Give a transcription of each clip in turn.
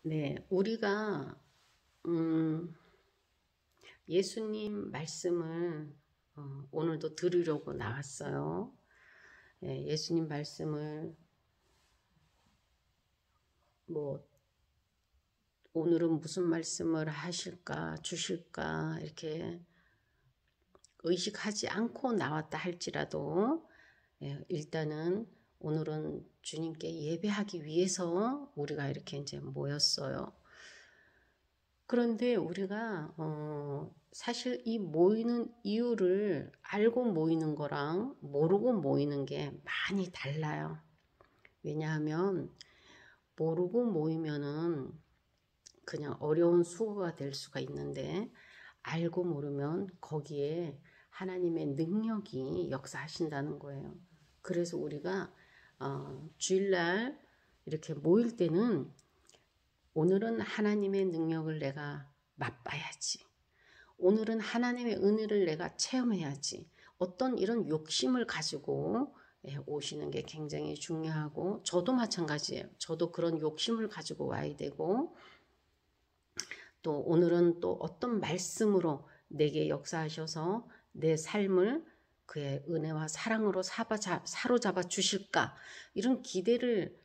네, 우리가 예수님 말씀을 오늘도 들으려고 나왔어요. 예수님 말씀을 오늘은 무슨 말씀을 하실까 주실까 이렇게 의식하지 않고 나왔다 할지라도 일단은 오늘은 주님께 예배하기 위해서 우리가 이렇게 이제 모였어요. 그런데 우리가 사실 이 모이는 이유를 알고 모이는 거랑 모르고 모이는 게 많이 달라요. 왜냐하면 모르고 모이면은 그냥 어려운 수고가 될 수가 있는데 알고 모르면 거기에 하나님의 능력이 역사하신다는 거예요. 그래서 우리가 주일날 이렇게 모일 때는 오늘은 하나님의 능력을 내가 맛봐야지. 오늘은 하나님의 은혜를 내가 체험해야지. 어떤 이런 욕심을 가지고 오시는 게 굉장히 중요하고 저도 마찬가지예요. 저도 그런 욕심을 가지고 와야 되고 또 오늘은 또 어떤 말씀으로 내게 역사하셔서 내 삶을 그의 은혜와 사랑으로 사로잡아 주실까 이런 기대를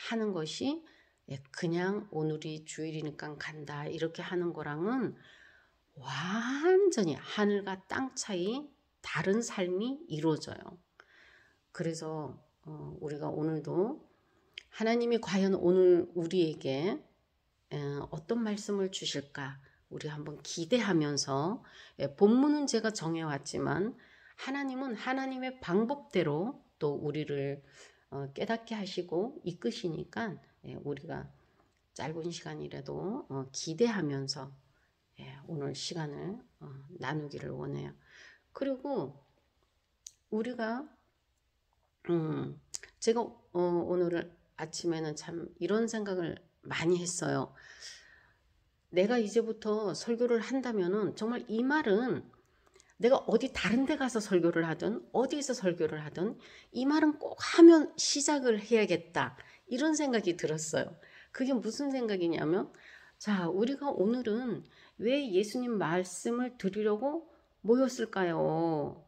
하는 것이 그냥 오늘이 주일이니까 간다 이렇게 하는 거랑은 완전히 하늘과 땅 차이 다른 삶이 이루어져요. 그래서 우리가 오늘도 하나님이 과연 오늘 우리에게 어떤 말씀을 주실까 우리 한번 기대하면서 본문은 제가 정해왔지만 하나님은 하나님의 방법대로 또 우리를 깨닫게 하시고 이끄시니까 우리가 짧은 시간이라도 기대하면서 오늘 시간을 나누기를 원해요. 그리고 우리가 제가 오늘 아침에는 참 이런 생각을 많이 했어요. 내가 이제부터 설교를 한다면은 정말 이 말은 내가 어디 다른 데 가서 설교를 하든 어디에서 설교를 하든 이 말은 꼭 하면 시작을 해야겠다 이런 생각이 들었어요. 그게 무슨 생각이냐면 자 우리가 오늘은 왜 예수님 말씀을 들으려고 모였을까요?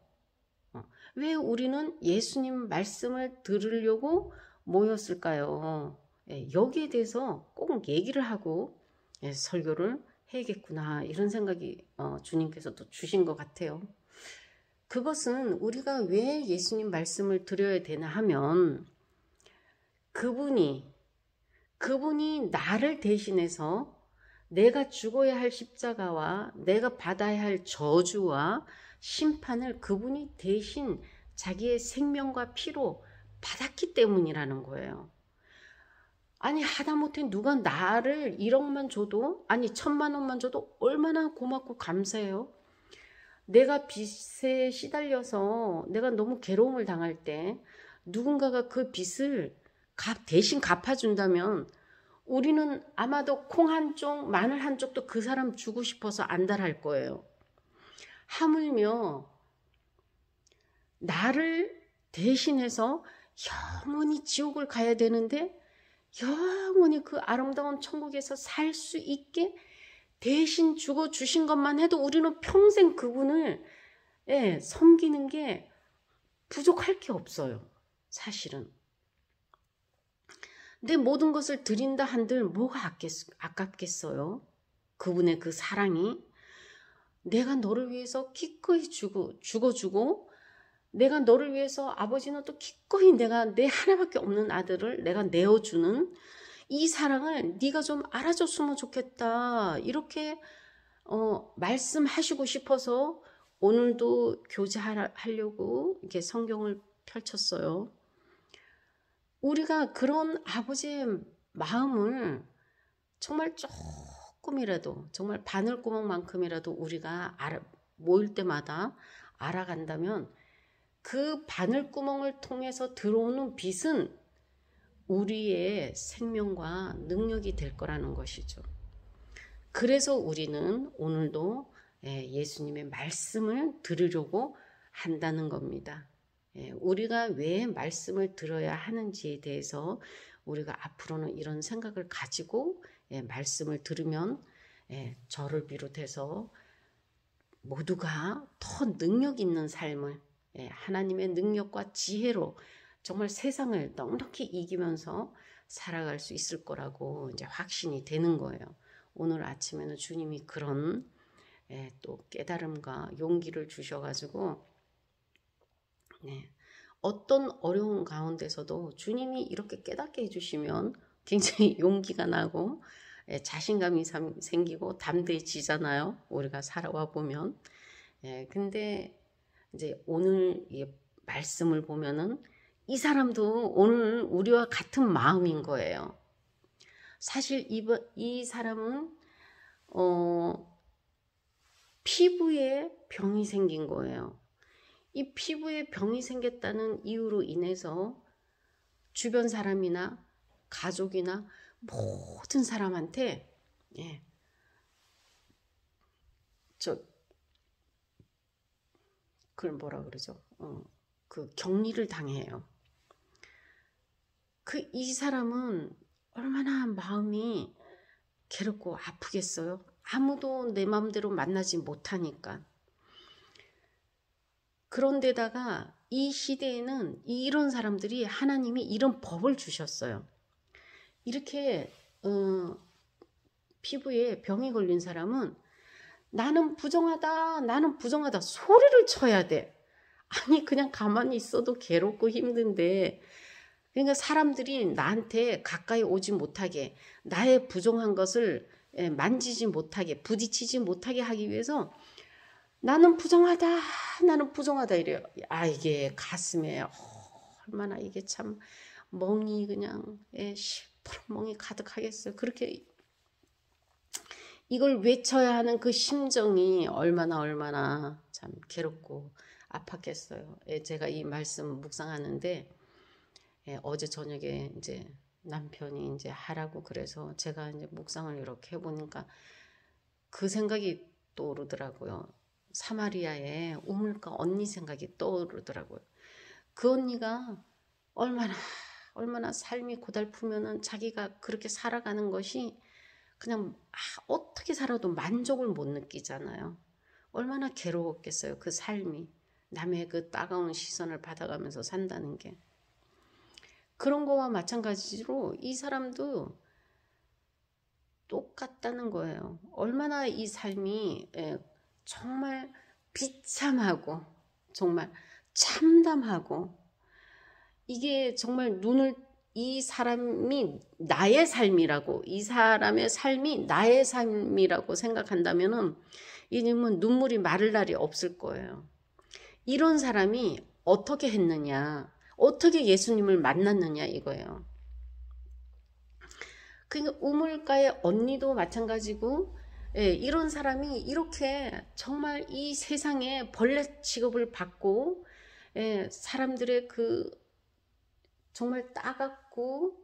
왜 우리는 예수님 말씀을 들으려고 모였을까요? 여기에 대해서 꼭 얘기를 하고 설교를 해야겠구나 이런 생각이 주님께서도 주신 것 같아요. 그것은 우리가 왜 예수님 말씀을 드려야 되나 하면 그분이 나를 대신해서 내가 죽어야 할 십자가와 내가 받아야 할 저주와 심판을 그분이 대신 자기의 생명과 피로 받았기 때문이라는 거예요. 아니 하다못해 누가 나를 1억만 줘도 아니 1,000만 원만 줘도 얼마나 고맙고 감사해요. 내가 빚에 시달려서 내가 너무 괴로움을 당할 때 누군가가 그 빚을 대신 갚아준다면 우리는 아마도 콩 한 쪽, 마늘 한 쪽도 그 사람 주고 싶어서 안달할 거예요. 하물며 나를 대신해서 영원히 지옥을 가야 되는데 영원히 그 아름다운 천국에서 살 수 있게 대신 주고 주신 것만 해도 우리는 평생 그분을 섬기는 게 부족할 게 없어요. 사실은. 내 모든 것을 드린다 한들 뭐가 아깝겠어요? 그분의 그 사랑이. 내가 너를 위해서 기꺼이 죽어주고 내가 너를 위해서 아버지는 또 기꺼이 내가 내 하나밖에 없는 아들을 내가 내어주는 이 사랑을 네가 좀 알아줬으면 좋겠다. 이렇게 말씀하시고 싶어서 오늘도 교제하려고 이렇게 성경을 펼쳤어요. 우리가 그런 아버지의 마음을 정말 조금이라도 정말 바늘구멍만큼이라도 우리가 모일 때마다 알아간다면 그 바늘구멍을 통해서 들어오는 빛은 우리의 생명과 능력이 될 거라는 것이죠. 그래서 우리는 오늘도 예수님의 말씀을 들으려고 한다는 겁니다. 우리가 왜 말씀을 들어야 하는지에 대해서 우리가 앞으로는 이런 생각을 가지고 말씀을 들으면 저를 비롯해서 모두가 더 능력 있는 삶을 하나님의 능력과 지혜로 정말 세상을 넉넉히 이기면서 살아갈 수 있을 거라고 이제 확신이 되는 거예요. 오늘 아침에는 주님이 그런 또 깨달음과 용기를 주셔가지고 어떤 어려운 가운데서도 주님이 이렇게 깨닫게 해주시면 굉장히 용기가 나고 자신감이 생기고 담대해지잖아요. 우리가 살아와 보면. 근데 이제 오늘 이 말씀을 보면은 이 사람도 오늘 우리와 같은 마음인 거예요. 사실 이 사람은 피부에 병이 생긴 거예요. 이 피부에 병이 생겼다는 이유로 인해서 주변 사람이나 가족이나 모든 사람한테 그걸 뭐라 그러죠? 그 격리를 당해요. 이 사람은 얼마나 마음이 괴롭고 아프겠어요? 아무도 내 마음대로 만나지 못하니까. 그런데다가 이 시대에는 이런 사람들이 하나님이 이런 법을 주셨어요. 이렇게 피부에 병이 걸린 사람은 나는 부정하다, 나는 부정하다 소리를 쳐야 돼. 아니 그냥 가만히 있어도 괴롭고 힘든데 그러니까 사람들이 나한테 가까이 오지 못하게 나의 부정한 것을 만지지 못하게 부딪히지 못하게 하기 위해서 나는 부정하다 나는 부정하다 이래요. 이게 가슴에 얼마나 이게 참 멍이 그냥 시퍼런 멍이 가득하겠어요. 그렇게 이걸 외쳐야 하는 그 심정이 얼마나 참 괴롭고 아팠겠어요. 제가 이 말씀 묵상하는데 어제 저녁에 이제 남편이 이제 하라고 그래서 제가 이제 묵상을 이렇게 해보니까 그 생각이 떠오르더라고요. 사마리아의 우물가 언니 생각이 떠오르더라고요. 그 언니가 얼마나 삶이 고달프면은 자기가 그렇게 살아가는 것이 그냥 어떻게 살아도 만족을 못 느끼잖아요. 얼마나 괴로웠겠어요. 그 삶이 남의 그 따가운 시선을 받아가면서 산다는 게. 그런 거와 마찬가지로 이 사람도 똑같다는 거예요. 얼마나 이 삶이 정말 비참하고 정말 참담하고 이게 정말 이 사람이 나의 삶이라고 이 사람의 삶이 나의 삶이라고 생각한다면은 이님은 눈물이 마를 날이 없을 거예요. 이런 사람이 어떻게 했느냐 어떻게 예수님을 만났느냐 이거예요. 그러니까 우물가의 언니도 마찬가지고 이런 사람이 이렇게 정말 이 세상에 벌레 취급을 받고 사람들의 그 정말 따갑고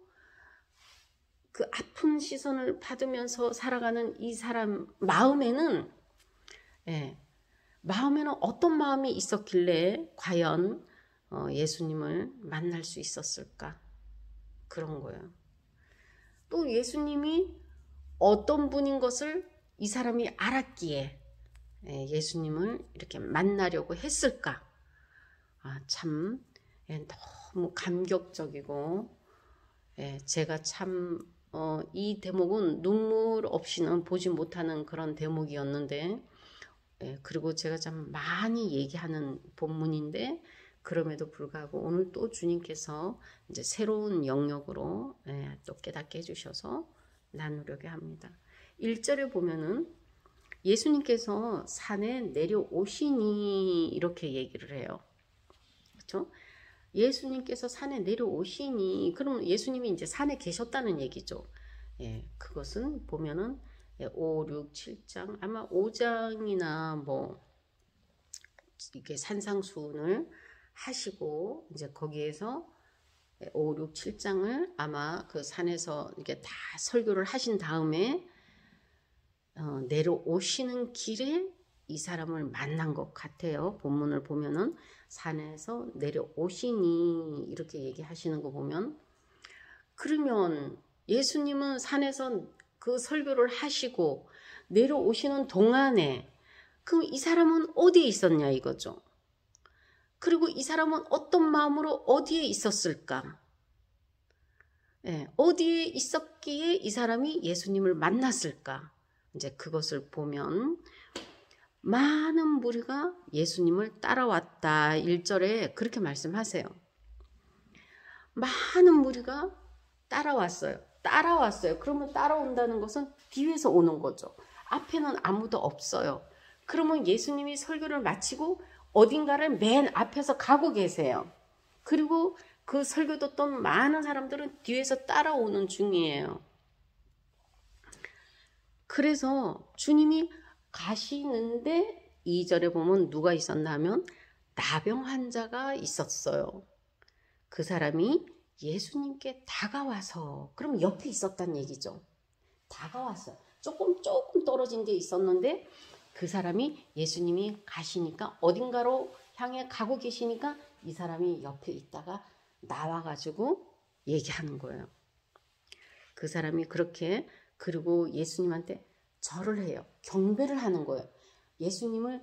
그 아픈 시선을 받으면서 살아가는 이 사람 마음에는 어떤 마음이 있었길래 과연 예수님을 만날 수 있었을까? 그런 거예요. 또 예수님이 어떤 분인 것을 이 사람이 알았기에 예수님을 이렇게 만나려고 했을까? 참 너무 감격적이고 제가 참 이 대목은 눈물 없이는 보지 못하는 그런 대목이었는데 그리고 제가 참 많이 얘기하는 본문인데 그럼에도 불구하고 오늘 또 주님께서 이제 새로운 영역으로 또 깨닫게 해주셔서 나누려고 합니다. 1절에 보면은 예수님께서 산에 내려오시니 이렇게 얘기를 해요. 그렇죠? 예수님께서 산에 내려오시니 그럼 예수님이 이제 산에 계셨다는 얘기죠. 그것은 보면은 5, 6, 7장 아마 5장이나 뭐 이렇게 산상수훈을 하시고 이제 거기에서 5, 6, 7장을 아마 그 산에서 이렇게 다 설교를 하신 다음에 내려오시는 길에 이 사람을 만난 것 같아요. 본문을 보면은 산에서 내려오시니 이렇게 얘기하시는 거 보면 그러면 예수님은 산에서 그 설교를 하시고 내려오시는 동안에 그럼 이 사람은 어디에 있었냐 이거죠. 그리고 이 사람은 어떤 마음으로 어디에 있었을까? 어디에 있었기에 이 사람이 예수님을 만났을까? 이제 그것을 보면 많은 무리가 예수님을 따라왔다. 1절에 그렇게 말씀하세요. 많은 무리가 따라왔어요. 그러면 따라온다는 것은 뒤에서 오는 거죠. 앞에는 아무도 없어요. 그러면 예수님이 설교를 마치고 어딘가를 맨 앞에서 가고 계세요. 그리고 그 설교 듣던 많은 사람들은 뒤에서 따라오는 중이에요. 그래서 주님이 가시는데 2절에 보면 누가 있었나 하면 나병 환자가 있었어요. 그 사람이 예수님께 다가와서, 그럼 옆에 있었단 얘기죠. 다가왔어요. 조금 떨어진 데 있었는데 그 사람이 예수님이 가시니까 어딘가로 향해 가고 계시니까 이 사람이 옆에 있다가 나와가지고 얘기하는 거예요. 그 사람이 그렇게, 그리고 예수님한테 절을 해요. 경배를 하는 거예요. 예수님이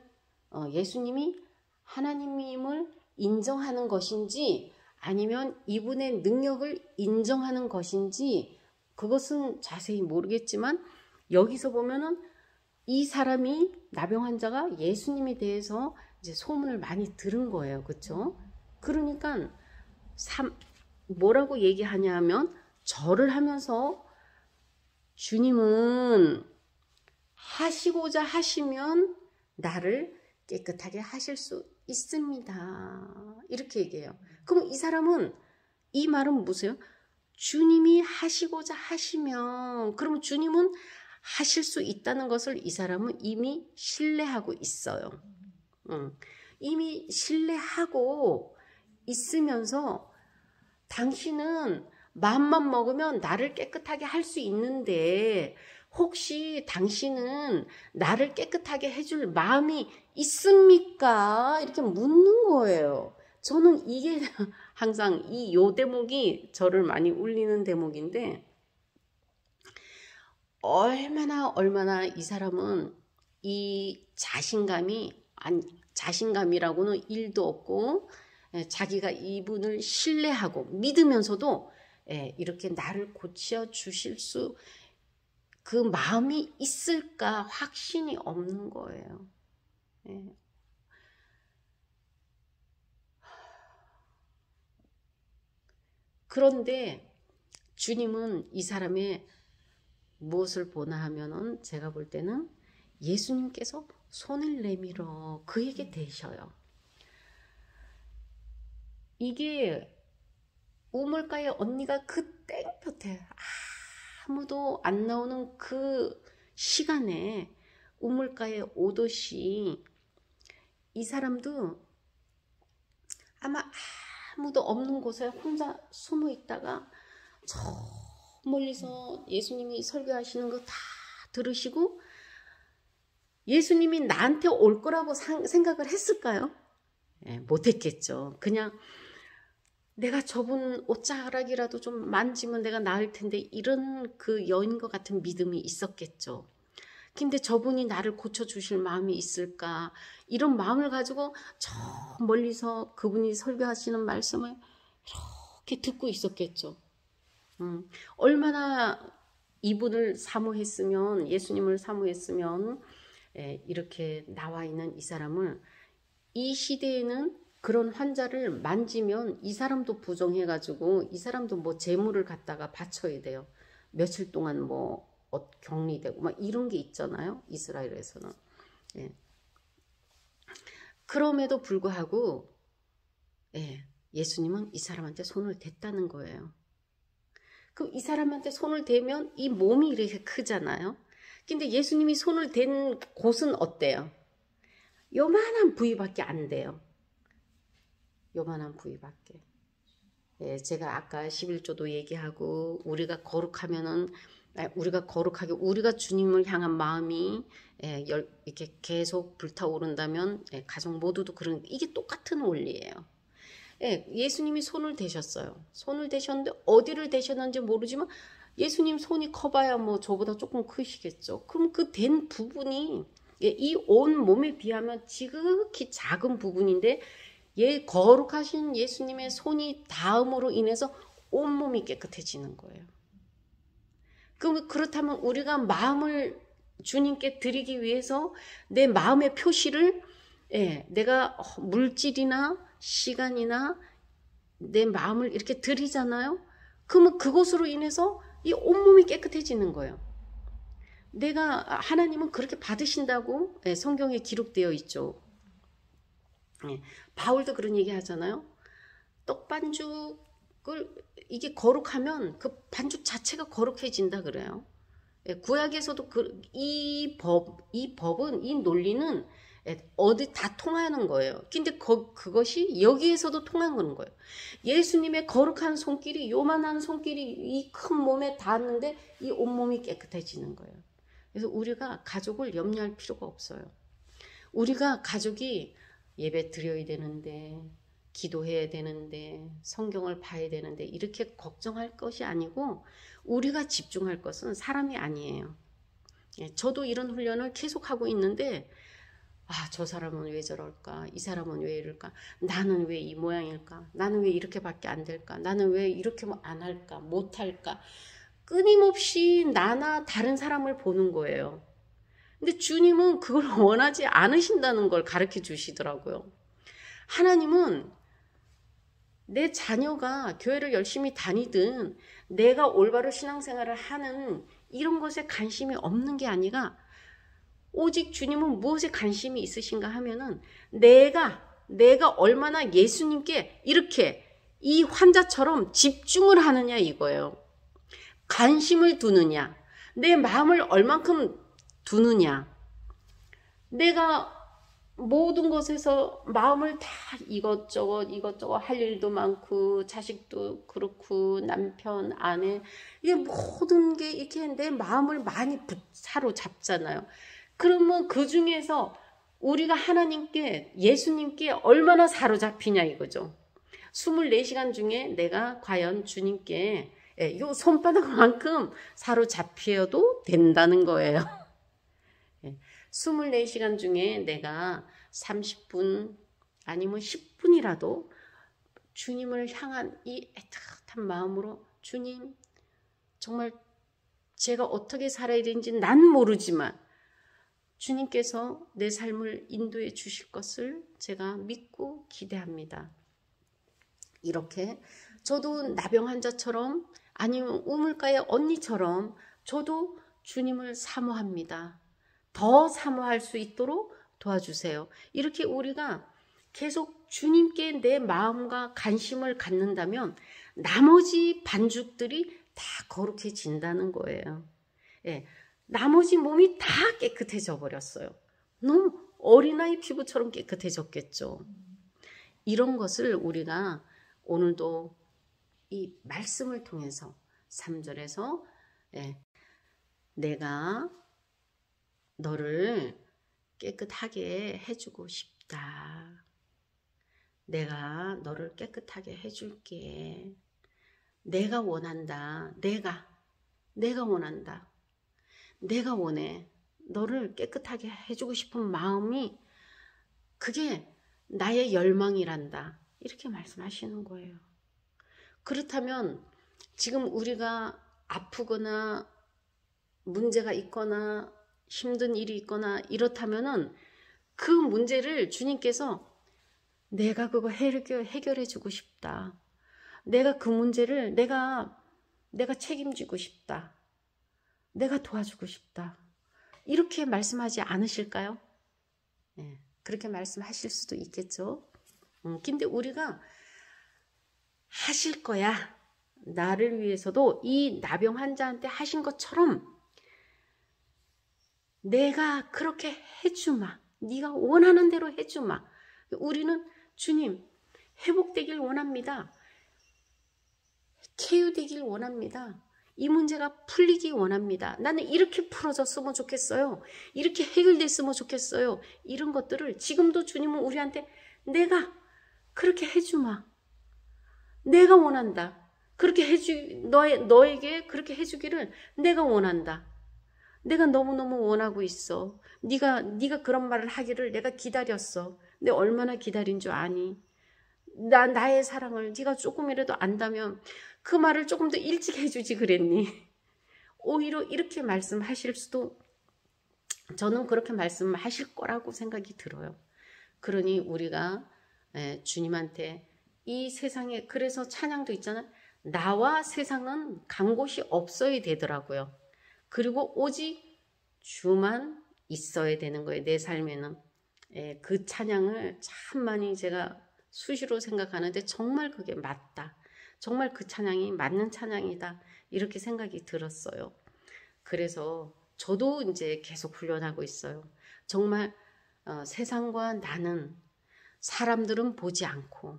하나님임을 인정하는 것인지 아니면 이분의 능력을 인정하는 것인지 그것은 자세히 모르겠지만 여기서 보면은 이 사람이 나병 환자가 예수님에 대해서 이제 소문을 많이 들은 거예요. 그렇죠? 그러니까 뭐라고 얘기하냐 하면 절을 하면서 주님은 하시고자 하시면 나를 깨끗하게 하실 수 있습니다. 이렇게 얘기해요. 그럼 이 사람은 이 말은 무엇이에요? 주님이 하시고자 하시면, 그러면 주님은 하실 수 있다는 것을 이 사람은 이미 신뢰하고 있어요. 이미 신뢰하고 있으면서 당신은 마음만 먹으면 나를 깨끗하게 할 수 있는데 혹시 당신은 나를 깨끗하게 해줄 마음이 있습니까? 이렇게 묻는 거예요. 저는 이게 항상 요 대목이 저를 많이 울리는 대목인데 얼마나 이 사람은 이 자신감이라고는 일도 없고 자기가 이분을 신뢰하고 믿으면서도 이렇게 나를 고쳐 주실 수 그 마음이 있을까 확신이 없는 거예요. 그런데 주님은 이 사람의 무엇을 보나 하면은 제가 볼 때는 예수님께서 손을 내밀어 그에게 대셔요. 이게 우물가에 언니가 그 땡볕에 아무도 안 나오는 그 시간에 우물가에 오듯이 이 사람도 아마 아무도 없는 곳에 혼자 숨어 있다가 저 멀리서 예수님이 설교하시는 거 다 들으시고 예수님이 나한테 올 거라고 생각을 했을까요? 못했겠죠. 그냥 내가 저분 옷자락이라도 좀 만지면 내가 나을 텐데 이런 그 여인과 같은 믿음이 있었겠죠. 근데 저분이 나를 고쳐주실 마음이 있을까? 이런 마음을 가지고 저 멀리서 그분이 설교하시는 말씀을 이렇게 듣고 있었겠죠. 얼마나 이분을 사모했으면, 예수님을 사모했으면 이렇게 나와 있는 이 사람을, 이 시대에는 그런 환자를 만지면 이 사람도 부정해가지고 이 사람도 뭐 재물을 갖다가 바쳐야 돼요. 며칠 동안 뭐 격리되고 막 이런 게 있잖아요. 이스라엘에서는. 그럼에도 불구하고 예수님은 이 사람한테 손을 댔다는 거예요. 그럼 이 사람한테 손을 대면 이 몸이 이렇게 크잖아요. 근데 예수님이 손을 댄 곳은 어때요? 요만한 부위밖에 안 돼요. 요만한 부위밖에. 제가 아까 11조도 얘기하고 우리가 거룩하면은 우리가 주님을 향한 마음이 이렇게 계속 불타오른다면 가정 모두도 그런, 이게 똑같은 원리예요. 예, 예수님이 손을 대셨어요. 손을 대셨는데 어디를 대셨는지 모르지만 예수님 손이 커봐야 뭐 저보다 조금 크시겠죠. 그럼 그 된 부분이 이 온 몸에 비하면 지극히 작은 부분인데 거룩하신 예수님의 손이 닿음으로 인해서 온몸이 깨끗해지는 거예요. 그렇다면 우리가 마음을 주님께 드리기 위해서 내 마음의 표시를 내가 물질이나 시간이나 내 마음을 이렇게 드리잖아요. 그러면 그것으로 인해서 이 온몸이 깨끗해지는 거예요. 하나님은 그렇게 받으신다고 성경에 기록되어 있죠. 바울도 그런 얘기 하잖아요. 떡반죽을 이게 거룩하면 그 반죽 자체가 거룩해진다 그래요. 구약에서도 이 법은, 이 논리는 어디 다 통하는 거예요. 근데 그것이 여기에서도 통하는 거예요. 예수님의 거룩한 손길이, 요만한 손길이 이 큰 몸에 닿았는데 이 온몸이 깨끗해지는 거예요. 그래서 우리가 가족을 염려할 필요가 없어요. 우리가 가족이 예배 드려야 되는데, 기도해야 되는데, 성경을 봐야 되는데 이렇게 걱정할 것이 아니고 우리가 집중할 것은 사람이 아니에요. 저도 이런 훈련을 계속하고 있는데 저 사람은 왜 저럴까? 이 사람은 왜 이럴까? 나는 왜 이 모양일까? 나는 왜 이렇게밖에 안 될까? 나는 왜 이렇게 안 할까? 못 할까? 끊임없이 나나 다른 사람을 보는 거예요. 근데 주님은 그걸 원하지 않으신다는 걸 가르쳐 주시더라고요. 하나님은 내 자녀가 교회를 열심히 다니든 내가 올바로 신앙생활을 하는 이런 것에 관심이 없는 게 아니라 오직 주님은 무엇에 관심이 있으신가 하면은 내가 얼마나 예수님께 이렇게 이 환자처럼 집중을 하느냐 이거예요. 관심을 두느냐, 내 마음을 얼만큼 두느냐. 내가 모든 것에서 마음을 다 이것저것 할 일도 많고 자식도 그렇고 남편 아내 이게 모든 게 이렇게 내 마음을 많이 사로잡잖아요. 그러면 그 중에서 우리가 하나님께 예수님께 얼마나 사로잡히냐 이거죠. 24시간 중에 내가 과연 주님께 요 손바닥만큼 사로잡혀도 된다는 거예요. 24시간 중에 내가 30분 아니면 10분이라도 주님을 향한 이 애틋한 마음으로 주님 정말 제가 어떻게 살아야 되는지 난 모르지만 주님께서 내 삶을 인도해 주실 것을 제가 믿고 기대합니다. 이렇게 저도 나병 환자처럼 아니면 우물가의 언니처럼 저도 주님을 사모합니다. 더 사모할 수 있도록 도와주세요. 이렇게 우리가 계속 주님께 내 마음과 관심을 갖는다면 나머지 반죽들이 다 거룩해진다는 거예요. 나머지 몸이 다 깨끗해져 버렸어요. 너무 어린아이 피부처럼 깨끗해졌겠죠. 이런 것을 우리가 오늘도 이 말씀을 통해서 3절에서 내가 너를 깨끗하게 해주고 싶다. 내가 너를 깨끗하게 해줄게. 내가 원한다. 내가 원한다. 내가 원해. 너를 깨끗하게 해주고 싶은 마음이 그게 나의 열망이란다. 이렇게 말씀하시는 거예요. 그렇다면 지금 우리가 아프거나 문제가 있거나 힘든 일이 있거나 이렇다면은 그 문제를 주님께서 내가 그거 해결해 주고 싶다. 내가 그 문제를 내가 책임지고 싶다. 내가 도와주고 싶다. 이렇게 말씀하지 않으실까요? 그렇게 말씀하실 수도 있겠죠. 근데 우리가 하실 거야. 나를 위해서도 이 나병 환자한테 하신 것처럼 내가 그렇게 해주마. 네가 원하는 대로 해주마. 우리는 주님 회복되길 원합니다. 쾌유되길 원합니다. 이 문제가 풀리기 원합니다. 나는 이렇게 풀어졌으면 좋겠어요. 이렇게 해결됐으면 좋겠어요. 이런 것들을 지금도 주님은 우리한테 내가 그렇게 해주마. 내가 원한다. 그렇게 너에게 그렇게 해주기를 내가 원한다. 내가 너무너무 원하고 있어. 네가 그런 말을 하기를 내가 기다렸어. 내가 얼마나 기다린 줄 아니? 나의 사랑을 네가 조금이라도 안다면 그 말을 조금 더 일찍 해주지 그랬니? 오히려 이렇게 말씀하실 수도, 저는 그렇게 말씀하실 거라고 생각이 들어요. 그러니 우리가 주님한테 이 세상에, 그래서 찬양도 있잖아요. 나와 세상은 간 곳이 없어야 되더라고요. 그리고 오직 주만 있어야 되는 거예요. 내 삶에는. 그 찬양을 참 많이 제가 수시로 생각하는데 정말 그게 맞다. 정말 그 찬양이 맞는 찬양이다. 이렇게 생각이 들었어요. 그래서 저도 이제 계속 훈련하고 있어요. 정말 세상과 나는, 사람들은 보지 않고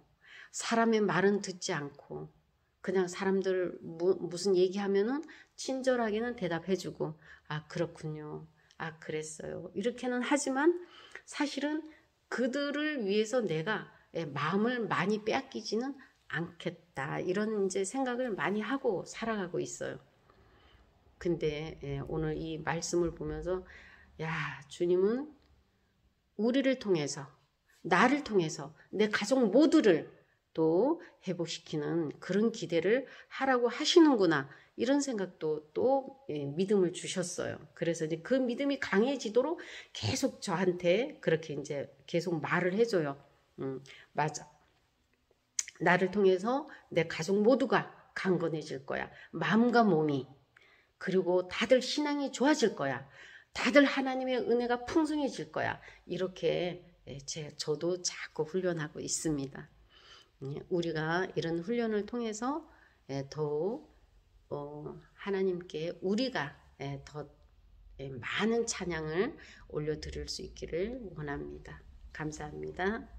사람의 말은 듣지 않고 그냥 사람들 무슨 얘기하면은 친절하게는 대답해주고, 아 그렇군요, 아 그랬어요, 이렇게는 하지만 사실은 그들을 위해서 내가 마음을 많이 빼앗기지는 않겠다, 이런 이제 생각을 많이 하고 살아가고 있어요. 근데 오늘 이 말씀을 보면서 야, 주님은 우리를 통해서, 나를 통해서 내 가족 모두를 또 회복시키는 그런 기대를 하라고 하시는구나, 이런 생각도 또 믿음을 주셨어요. 그래서 이제 그 믿음이 강해지도록 계속 저한테 그렇게 이제 계속 말을 해줘요. 맞아. 나를 통해서 내 가족 모두가 강건해질 거야. 마음과 몸이. 그리고 다들 신앙이 좋아질 거야. 다들 하나님의 은혜가 풍성해질 거야. 이렇게 저도 자꾸 훈련하고 있습니다. 우리가 이런 훈련을 통해서 더욱 하나님께 우리가 더 많은 찬양을 올려드릴 수 있기를 원합니다. 감사합니다.